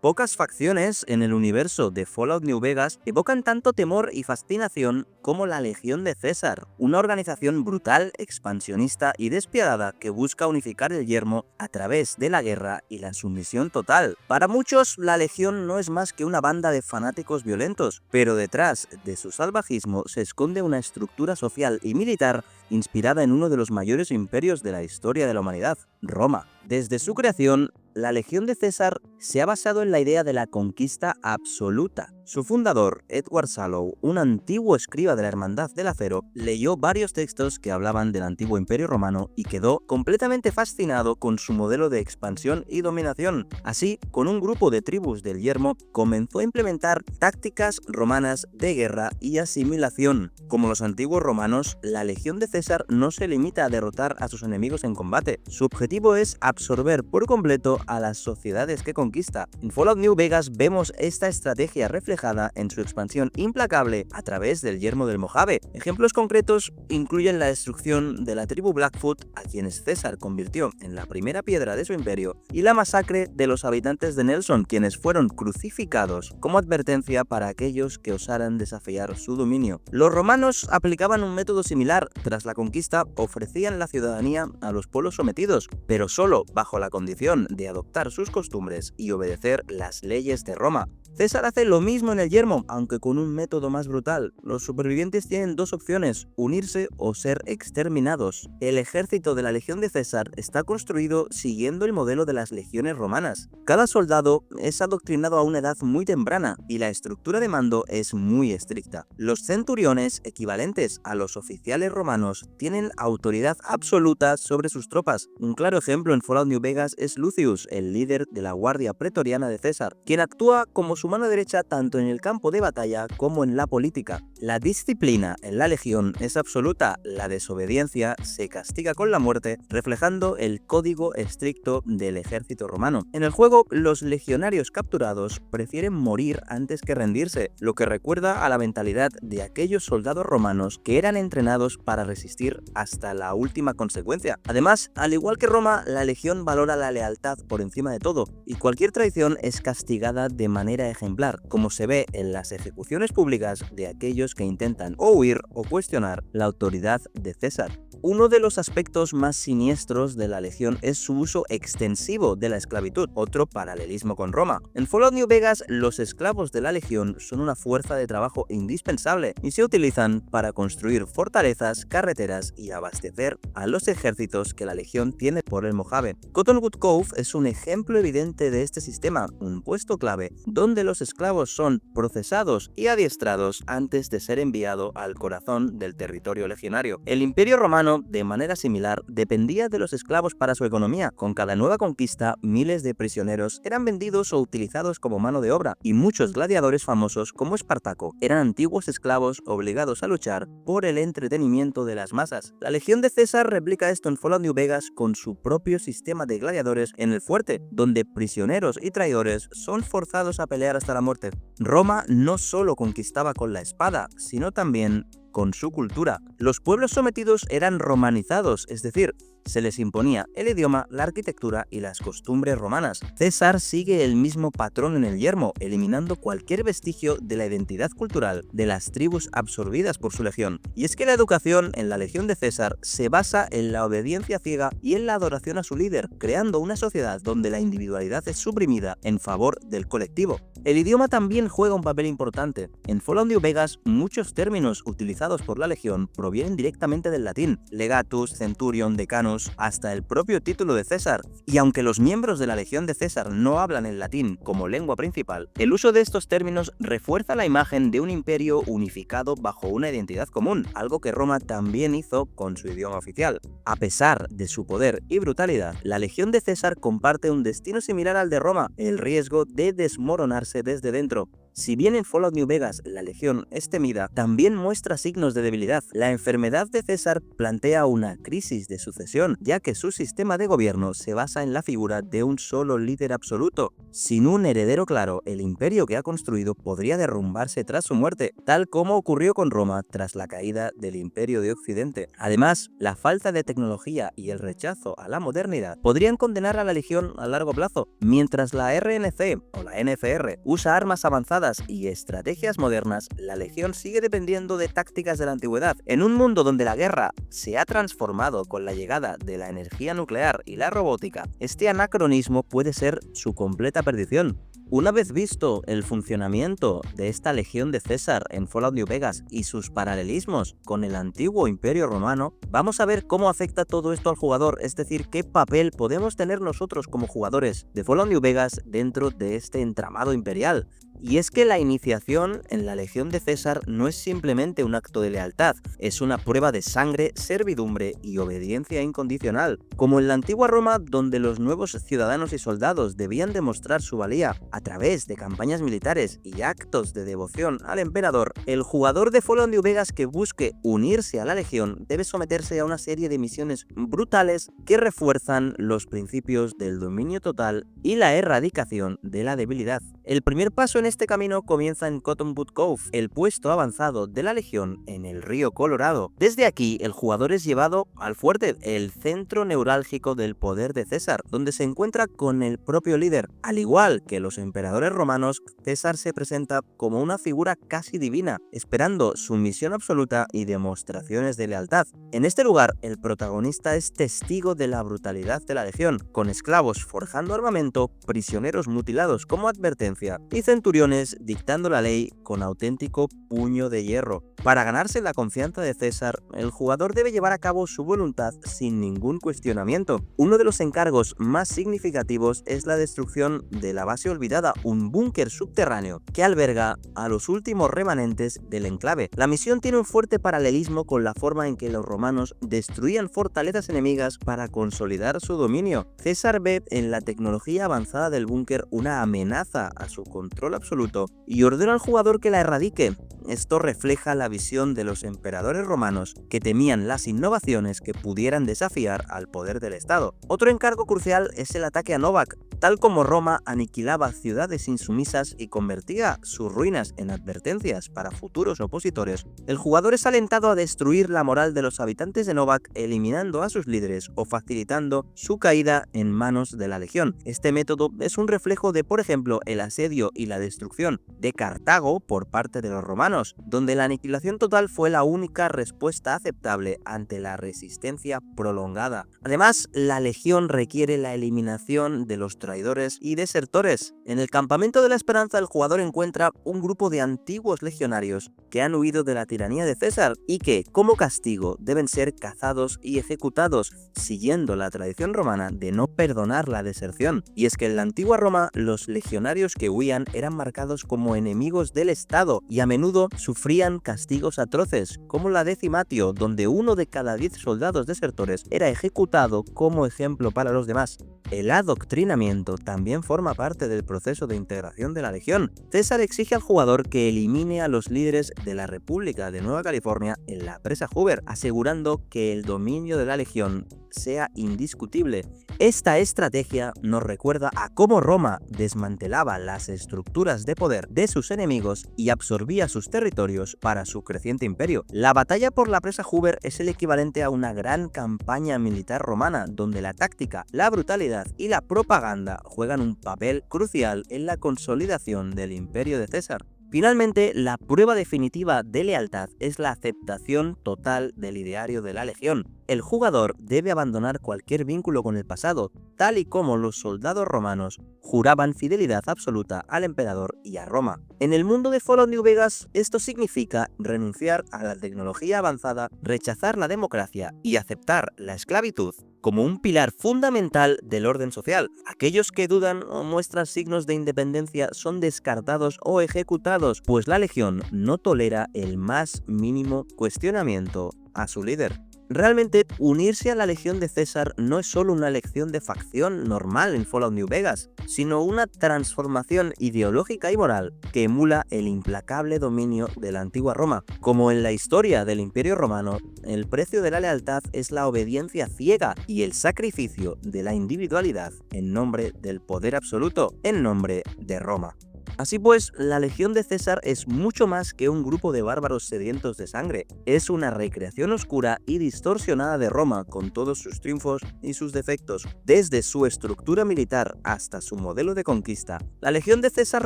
Pocas facciones en el universo de Fallout New Vegas evocan tanto temor y fascinación como la Legión de César, una organización brutal, expansionista y despiadada que busca unificar el yermo a través de la guerra y la sumisión total. Para muchos, la Legión no es más que una banda de fanáticos violentos, pero detrás de su salvajismo se esconde una estructura social y militar inspirada en uno de los mayores imperios de la historia de la humanidad, Roma. Desde su creación, la Legión de César se ha basado en la idea de la conquista absoluta. Su fundador, Edward Sallow, un antiguo escriba de la Hermandad del Acero, leyó varios textos que hablaban del antiguo Imperio Romano y quedó completamente fascinado con su modelo de expansión y dominación. Así, con un grupo de tribus del yermo, comenzó a implementar tácticas romanas de guerra y asimilación. Como los antiguos romanos, la Legión de César no se limita a derrotar a sus enemigos en combate. Su objetivo es absorber por completo a las sociedades que conquista. En Fallout New Vegas vemos esta estrategia reflejada en su expansión implacable a través del yermo del Mojave. Ejemplos concretos incluyen la destrucción de la tribu Blackfoot, a quienes César convirtió en la primera piedra de su imperio, y la masacre de los habitantes de Nelson, quienes fueron crucificados como advertencia para aquellos que osaran desafiar su dominio. Los romanos aplicaban un método similar. Tras la conquista, ofrecían la ciudadanía a los pueblos sometidos, pero solo bajo la condición de adoptar sus costumbres y obedecer las leyes de Roma. César hace lo mismo en el yermo, aunque con un método más brutal. Los supervivientes tienen dos opciones: unirse o ser exterminados. El ejército de la Legión de César está construido siguiendo el modelo de las legiones romanas. Cada soldado es adoctrinado a una edad muy temprana y la estructura de mando es muy estricta. Los centuriones, equivalentes a los oficiales romanos, tienen autoridad absoluta sobre sus tropas. Un claro ejemplo en Fallout New Vegas es Lucius, el líder de la guardia pretoriana de César, quien actúa como su mano derecha tanto en el campo de batalla como en la política. La disciplina en la Legión es absoluta, la desobediencia se castiga con la muerte, reflejando el código estricto del ejército romano. En el juego, los legionarios capturados prefieren morir antes que rendirse, lo que recuerda a la mentalidad de aquellos soldados romanos que eran entrenados para resistir hasta la última consecuencia. Además, al igual que Roma, la Legión valora la lealtad por encima de todo, y cualquier traición es castigada de manera ejemplar, como se ve en las ejecuciones públicas de aquellos que intentan o huir o cuestionar la autoridad de César. Uno de los aspectos más siniestros de la Legión es su uso extensivo de la esclavitud, otro paralelismo con Roma. En Fallout New Vegas, los esclavos de la Legión son una fuerza de trabajo indispensable y se utilizan para construir fortalezas, carreteras y abastecer a los ejércitos que la Legión tiene por el Mojave. Cottonwood Cove es un ejemplo evidente de este sistema, un puesto clave donde los esclavos son procesados y adiestrados antes de ser enviados al corazón del territorio legionario. El Imperio Romano, de manera similar, dependía de los esclavos para su economía. Con cada nueva conquista, miles de prisioneros eran vendidos o utilizados como mano de obra, y muchos gladiadores famosos como Espartaco eran antiguos esclavos obligados a luchar por el entretenimiento de las masas. La Legión de César replica esto en Fallout New Vegas con su propio sistema de gladiadores en el fuerte, donde prisioneros y traidores son forzados a pelear hasta la muerte. Roma no solo conquistaba con la espada, sino también con su cultura. Los pueblos sometidos eran romanizados, es decir, se les imponía el idioma, la arquitectura y las costumbres romanas. César sigue el mismo patrón en el yermo, eliminando cualquier vestigio de la identidad cultural de las tribus absorbidas por su legión. Y es que la educación en la Legión de César se basa en la obediencia ciega y en la adoración a su líder, creando una sociedad donde la individualidad es suprimida en favor del colectivo. El idioma también juega un papel importante. En Fallout New Vegas, muchos términos utilizados por la Legión provienen directamente del latín: legatus, centurion, decanus, hasta el propio título de César. Y aunque los miembros de la Legión de César no hablan el latín como lengua principal, el uso de estos términos refuerza la imagen de un imperio unificado bajo una identidad común, algo que Roma también hizo con su idioma oficial. A pesar de su poder y brutalidad, la Legión de César comparte un destino similar al de Roma: el riesgo de desmoronarse desde dentro. Si bien en Fallout New Vegas la Legión es temida, también muestra signos de debilidad. La enfermedad de César plantea una crisis de sucesión, ya que su sistema de gobierno se basa en la figura de un solo líder absoluto. Sin un heredero claro, el imperio que ha construido podría derrumbarse tras su muerte, tal como ocurrió con Roma tras la caída del Imperio de Occidente. Además, la falta de tecnología y el rechazo a la modernidad podrían condenar a la Legión a largo plazo, mientras la RNC o la NFR usa armas avanzadas y estrategias modernas. La Legión sigue dependiendo de tácticas de la antigüedad. En un mundo donde la guerra se ha transformado con la llegada de la energía nuclear y la robótica, este anacronismo puede ser su completa perdición. Una vez visto el funcionamiento de esta Legión de César en Fallout New Vegas y sus paralelismos con el antiguo Imperio Romano, vamos a ver cómo afecta todo esto al jugador, es decir, qué papel podemos tener nosotros como jugadores de Fallout New Vegas dentro de este entramado imperial. Y es que la iniciación en la Legión de César no es simplemente un acto de lealtad, es una prueba de sangre, servidumbre y obediencia incondicional. Como en la antigua Roma, donde los nuevos ciudadanos y soldados debían demostrar su valía a través de campañas militares y actos de devoción al emperador, el jugador de Fallout New Vegas que busque unirse a la Legión debe someterse a una serie de misiones brutales que refuerzan los principios del dominio total y la erradicación de la debilidad. El primer paso en este camino comienza en Cottonwood Cove, el puesto avanzado de la Legión en el río Colorado. Desde aquí, el jugador es llevado al fuerte, el centro neurálgico del poder de César, donde se encuentra con el propio líder. Al igual que los emperadores romanos, César se presenta como una figura casi divina, esperando sumisión absoluta y demostraciones de lealtad. En este lugar, el protagonista es testigo de la brutalidad de la Legión, con esclavos forjando armamento, prisioneros mutilados como advertencia y centuriones dictando la ley con auténtico puño de hierro. Para ganarse la confianza de César, el jugador debe llevar a cabo su voluntad sin ningún cuestionamiento. Uno de los encargos más significativos es la destrucción de la base olvidada, un búnker subterráneo que alberga a los últimos remanentes del enclave. La misión tiene un fuerte paralelismo con la forma en que los romanos destruían fortalezas enemigas para consolidar su dominio. César ve en la tecnología avanzada del búnker una amenaza a su control absoluto y ordena al jugador que la erradique. Esto refleja la visión de los emperadores romanos que temían las innovaciones que pudieran desafiar al poder del Estado. Otro encargo crucial es el ataque a Novac. Tal como Roma aniquilaba ciudades insumisas y convertía sus ruinas en advertencias para futuros opositores, el jugador es alentado a destruir la moral de los habitantes de Novac, eliminando a sus líderes o facilitando su caída en manos de la Legión. Este método es un reflejo de, por ejemplo, el asedio y la destrucción de Cartago por parte de los romanos, donde la aniquilación total fue la única respuesta aceptable ante la resistencia prolongada. Además, la Legión requiere la eliminación de los traidores y desertores. En el Campamento de la Esperanza, el jugador encuentra un grupo de antiguos legionarios que han huido de la tiranía de César y que, como castigo, deben ser cazados y ejecutados, siguiendo la tradición romana de no perdonar la deserción. Y es que en la antigua Roma, los legionarios que huían eran marcados como enemigos del Estado y a menudo sufrían castigos atroces, como la decimatio, donde 1 de cada 10 soldados desertores era ejecutado como ejemplo para los demás. El adoctrinamiento también forma parte del proceso de integración de la Legión. César exige al jugador que elimine a los líderes de la República de Nueva California en la presa Hoover, asegurando que el dominio de la Legión sea indiscutible. Esta estrategia nos recuerda a cómo Roma desmantelaba las estructuras de poder de sus enemigos y absorbía sus territorios para su creciente imperio. La batalla por la presa Hoover es el equivalente a una gran campaña militar romana, donde la táctica, la brutalidad y la propaganda juegan un papel crucial en la consolidación del imperio de César. Finalmente, la prueba definitiva de lealtad es la aceptación total del ideario de la Legión. El jugador debe abandonar cualquier vínculo con el pasado, tal y como los soldados romanos juraban fidelidad absoluta al emperador y a Roma. En el mundo de Fallout New Vegas, esto significa renunciar a la tecnología avanzada, rechazar la democracia y aceptar la esclavitud como un pilar fundamental del orden social. Aquellos que dudan o muestran signos de independencia son descartados o ejecutados, pues la Legión no tolera el más mínimo cuestionamiento a su líder. Realmente, unirse a la Legión de César no es solo una elección de facción normal en Fallout New Vegas, sino una transformación ideológica y moral que emula el implacable dominio de la antigua Roma. Como en la historia del Imperio Romano, el precio de la lealtad es la obediencia ciega y el sacrificio de la individualidad en nombre del poder absoluto, en nombre de Roma. Así pues, la Legión de César es mucho más que un grupo de bárbaros sedientos de sangre. Es una recreación oscura y distorsionada de Roma, con todos sus triunfos y sus defectos. Desde su estructura militar hasta su modelo de conquista, la Legión de César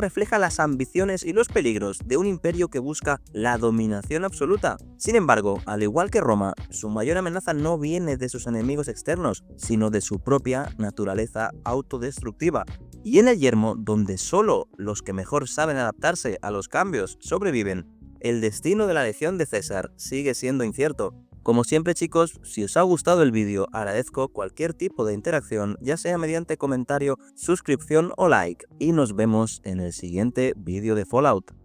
refleja las ambiciones y los peligros de un imperio que busca la dominación absoluta. Sin embargo, al igual que Roma, su mayor amenaza no viene de sus enemigos externos, sino de su propia naturaleza autodestructiva. Y en el yermo, donde solo los que mejor saben adaptarse a los cambios sobreviven, el destino de la Legión de César sigue siendo incierto. Como siempre, chicos, si os ha gustado el vídeo, agradezco cualquier tipo de interacción, ya sea mediante comentario, suscripción o like, y nos vemos en el siguiente vídeo de Fallout.